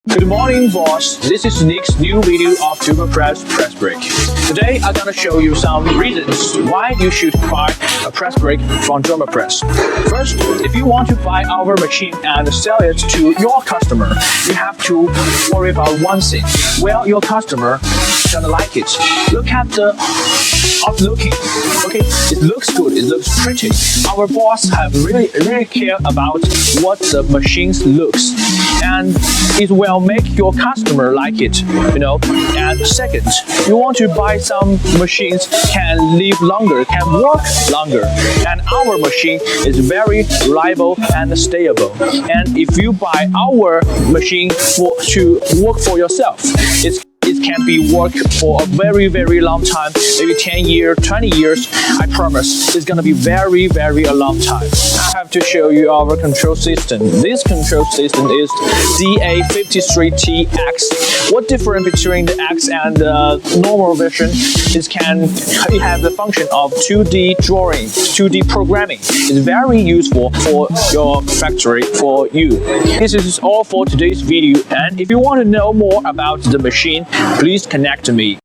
Good morning, boss. This is Nick's new video of Durmapress press brake. Today, I'm gonna show you some reasons why you should buy a press brake from Durmapress. First, if you want to buy our machine and sell it to your customer, you have to worry about one thing. Well, your customer gonna like it. Look at the outlooking. Okay, it looks good. It looks pretty. Our boss have really care about what the machines looks, and it will make your customer like it. And second, you want to buy some machines can live longer, can work longer, and our machine is very reliable and stable. And if you buy our machine to work for yourself, it can be worked for a very long time, maybe 10 years, 20 years. I promise it's gonna be very a long time. I have to show you our control system. This control system is DA53TX. What difference between the X and the normal version is it have the function of 2D drawing, 2D programming. It's very useful for your factory, for you. This is all for today's video, and if you want to know more about the machine, please connect to me.